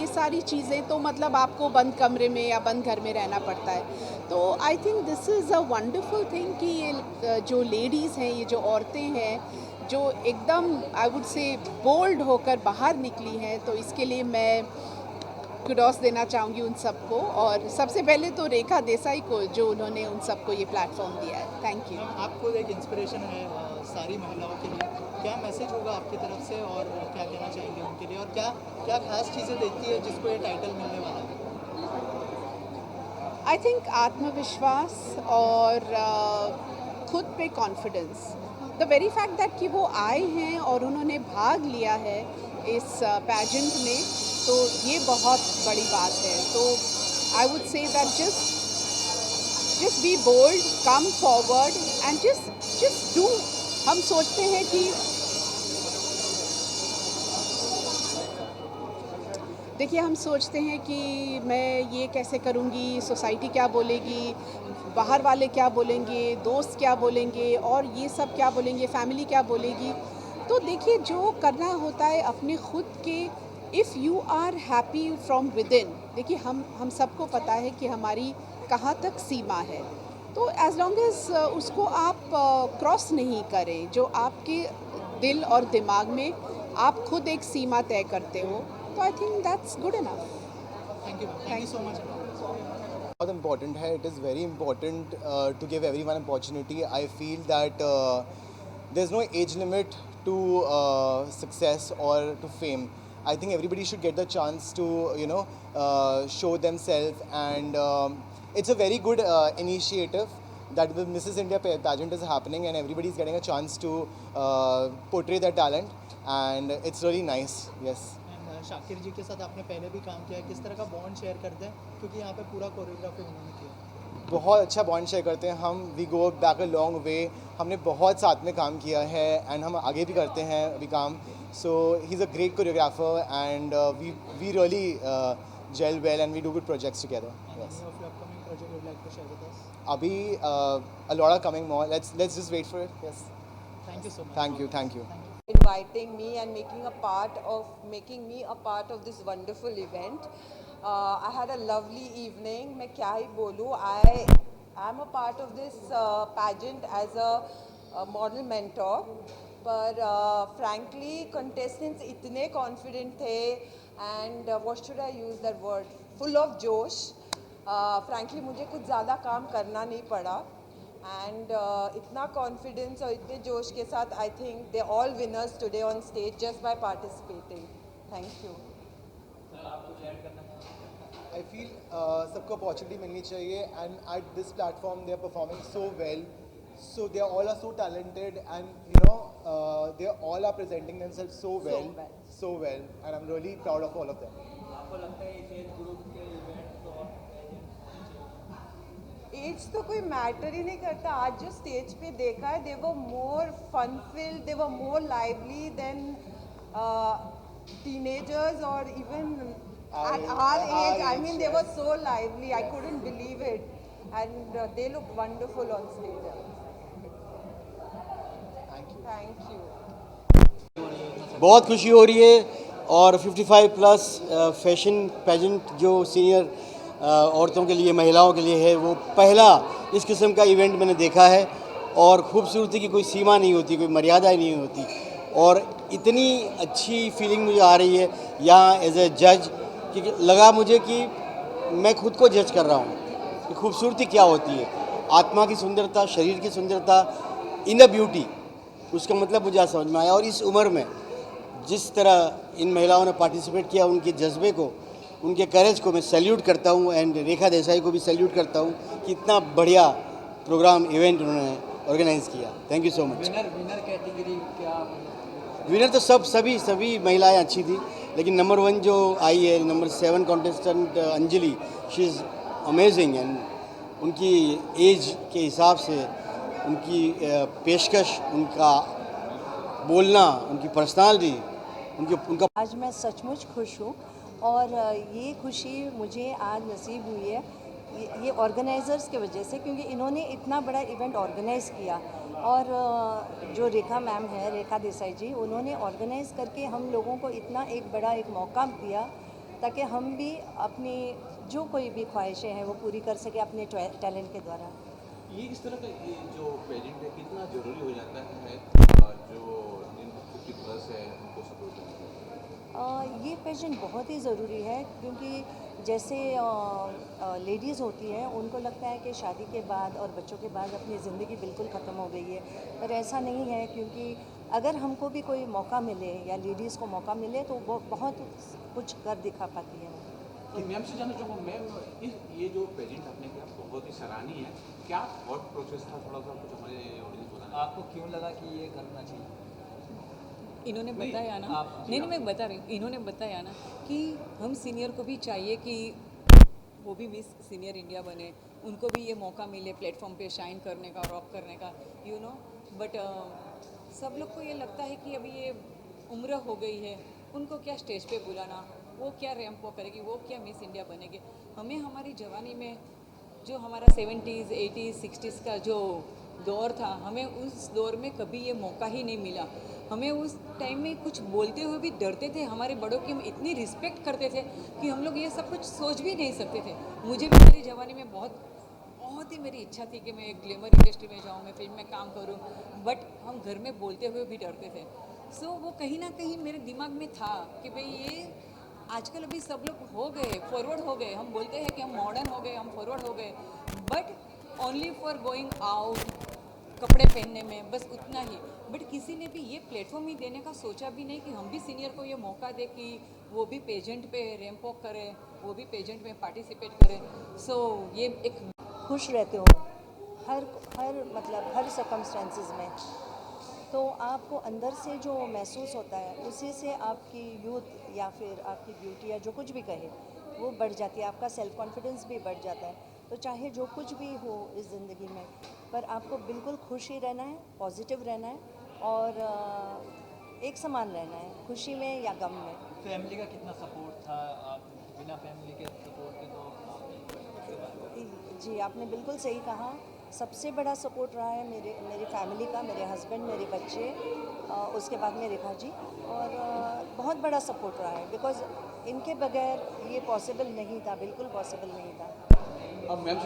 सारी चीज़ें तो मतलब आपको बंद कमरे में या बंद घर में रहना पड़ता है। तो I think this is a wonderful thing कि ये जो लेडीज़ हैं, ये जो औरतें हैं, जो एकदम आई वुड से बोल्ड होकर बाहर निकली हैं, तो इसके लिए मैं कुडोस देना चाहूँगी उन सबको, और सबसे पहले तो रेखा देसाई को, जो उन्होंने उन सबको ये प्लेटफॉर्म दिया है। Thank you. आपको एक इंस्पिरेशन है सारी महिलाओं के लिए, क्या मैसेज होगा आपकी तरफ से और क्या कहना चाहेंगे उनके लिए, और क्या क्या खास चीज़ें देखती है जिसको ये टाइटल मिलने वाला है? आई थिंक आत्मविश्वास और खुद पे confidence, the very fact that कि वो आए हैं और उन्होंने भाग लिया है इस पैजेंट में, तो ये बहुत बड़ी बात है। तो I would say that just be bold, come forward and just do. हम सोचते हैं कि देखिए, हम सोचते हैं कि मैं ये कैसे करूँगी, सोसाइटी क्या बोलेगी, बाहर वाले क्या बोलेंगे, दोस्त क्या बोलेंगे, और ये सब क्या बोलेंगे, फैमिली क्या बोलेगी। तो देखिए, जो करना होता है अपने खुद के, if you are happy from within, देखिए हम सबको पता है कि हमारी कहाँ तक सीमा है। तो एज़ लॉन्ग एज़ उसको आप क्रॉस नहीं करें, जो आपके दिल और दिमाग में आप खुद एक सीमा तय करते हो, तो I think that's good enough. Thank you so much. बहुत इम्पॉर्टेंट है, it is very important to give everyone opportunity. I feel that there is no age limit to success और to fame. I think everybody should get the chance to, show themselves, and it's a very good initiative that the Mrs. India pageant is happening, and everybody is getting a chance to portray their talent, and it's really nice. Yes. Shakir ji के साथ आपने पहले भी काम किया है, किस तरह का बॉन्ड शेयर करते हैं, क्योंकि यहाँ पे पूरा कोरियोग्राफी उन्होंने किया? बहुत अच्छा बॉन्ड शेयर करते हैं हम. We go back a long way. हमने बहुत साथ में काम किया है, एंड हम आगे भी करते हैं अभी काम. So he's a great choreographer, and we really gel well, and we do good projects together. Yes. Any of your upcoming project you'd like to share with us? Abhi a lot are coming more. Let's just wait for it. Yes. Thank you so much. Thank you. Inviting me and making me a part of this wonderful event. I had a lovely evening. मैं क्या ही बोलूँ. I am a part of this pageant as a model mentor. पर frankly contestants इतने confident थे, and what should I use that word, full of जोश. frankly मुझे कुछ ज़्यादा काम करना नहीं पड़ा, and इतना confidence और इतने जोश के साथ I think they all winners today on stage just by participating. Thank you. I feel सबको opportunity मिलनी चाहिए, and at this platform they are performing so well. So they all are so talented, and they all are presenting themselves so well, and I'm really proud of all of them. आपको लगता है इस age group के events और as तो कोई matter ही नहीं करता. आज जो स्टेज पे देखा है, they were more fun filled, they were more lively than teenagers or even at our age. I mean, they were so lively. I couldn't believe it, and they looked wonderful on stage. Thank you. बहुत खुशी हो रही है और 55 plus fashion pageant जो senior औरतों के लिए, महिलाओं के लिए है, वो पहला इस किस्म का इवेंट मैंने देखा है. और खूबसूरती की कोई सीमा नहीं होती, कोई मर्यादा ही नहीं होती. और इतनी अच्छी फीलिंग मुझे आ रही है यहाँ एज ए जज कि लगा मुझे कि मैं खुद को जज कर रहा हूँ कि खूबसूरती क्या होती है. आत्मा की सुंदरता, शरीर की सुंदरता, इनर ब्यूटी, उसका मतलब मुझे आज समझ में आया. और इस उम्र में जिस तरह इन महिलाओं ने पार्टिसिपेट किया, उनके जज्बे को, उनके करेज को मैं सैल्यूट करता हूँ. एंड रेखा देसाई को भी सैल्यूट करता हूँ कि इतना बढ़िया प्रोग्राम, इवेंट उन्होंने ऑर्गेनाइज़ किया. Thank you so much. Winner category क्या? विनर तो सभी महिलाएं अच्छी थी, लेकिन नंबर 1 जो आई है, number 7 contestant Anjali, she is amazing. And उनकी एज के हिसाब से उनकी पेशकश, उनका बोलना, उनकी पर्सनालिटी, उनका आज मैं सचमुच खुश हूँ और ये खुशी मुझे आज नसीब हुई है ये ऑर्गेनाइज़र्स की वजह से, क्योंकि इन्होंने इतना बड़ा इवेंट ऑर्गेनाइज़ किया. और जो रेखा मैम है, रेखा देसाई जी, उन्होंने ऑर्गेनाइज़ करके हम लोगों को इतना एक बड़ा एक मौका दिया ताकि हम भी अपनी जो कोई भी ख्वाहिशें हैं वो पूरी कर सके अपने टैलेंट के द्वारा. ये इस तरह का ये जो पेजेंट है कितना ज़रूरी हो जाता है जो जिन 50 प्लस है उनको सपोर्ट करना? ये पेजेंट बहुत ही ज़रूरी है, क्योंकि जैसे लेडीज़ होती हैं, उनको लगता है कि शादी के बाद और बच्चों के बाद अपनी ज़िंदगी बिल्कुल ख़त्म हो गई है, पर ऐसा नहीं है. क्योंकि अगर हमको भी कोई मौका मिले या लेडीज़ को मौका मिले तो वो बहुत कुछ कर दिखा पाती है. तो मैम से जानना चाहूँगा, मैम ये जो पेजेंट आपने किया बहुत ही सराहनीय है. क्या थॉट प्रोसेस था, थोड़ा सा कुछ हमारे ऑडियंस बताना? आपको क्यों लगा कि ये करना चाहिए? इन्होंने बताया ना, नहीं मैं बता रही हूँ, इन्होंने बताया ना कि हम सीनियर को भी चाहिए कि वो भी मिस सीनियर इंडिया बने, उनको भी ये मौका मिले प्लेटफॉर्म पे शाइन करने का, रॉक करने का, यू नो. बट सब लोग को ये लगता है कि अभी ये उम्र हो गई है, उनको क्या स्टेज पे बुलाना, वो क्या रैंप वॉक करेगी, वो क्या मिस इंडिया बनेगी. हमें हमारी जवानी में जो हमारा 70s, 80s, 60s का जो दौर था, हमें उस दौर में कभी ये मौका ही नहीं मिला. हमें उस टाइम में कुछ बोलते हुए भी डरते थे. हमारे बड़ों की हम इतनी रिस्पेक्ट करते थे कि हम लोग ये सब कुछ सोच भी नहीं सकते थे. मुझे भी मेरी जवानी में बहुत ही मेरी इच्छा थी कि मैं ग्लैमर इंडस्ट्री में जाऊँ, मैं फिल्म में काम करूँ, बट हम घर में बोलते हुए भी डरते थे. सो वो कहीं ना कहीं मेरे दिमाग में था कि भाई ये आजकल अभी सब लोग हो गए, फॉरवर्ड हो गए. हम बोलते हैं कि हम मॉडर्न हो गए, हम फॉरवर्ड हो गए, but only for going out, कपड़े पहनने में, बस उतना ही. बट किसी ने भी ये प्लेटफॉर्म ही देने का सोचा भी नहीं कि हम भी सीनियर को ये मौका दे कि वो भी पेजेंट पे रैंप वॉक करे, वो भी पेजेंट में पार्टिसिपेट करे. सो ये एक खुश रहते हो हर मतलब हर सर्कमस्टेंसेस में, तो आपको अंदर से जो महसूस होता है उसी से आपकी यूथ या फिर आपकी ब्यूटी या जो कुछ भी कहे वो बढ़ जाती है. आपका सेल्फ कॉन्फिडेंस भी बढ़ जाता है. तो चाहे जो कुछ भी हो इस ज़िंदगी में, पर आपको बिल्कुल खुश ही रहना है, पॉजिटिव रहना है और एक समान रहना है, खुशी में या गम में. फैमिली का कितना सपोर्ट था? आप बिना फैमिली के सपोर्ट के तो जी, आपने बिल्कुल सही कहा. सबसे बड़ा सपोर्ट रहा है मेरी फैमिली का, मेरे हस्बैंड, मेरे बच्चे, उसके बाद में रेखा जी, और बहुत बड़ा सपोर्ट रहा है. बिकॉज़ इनके बगैर ये पॉसिबल नहीं था, बिल्कुल पॉसिबल नहीं था. अब मैम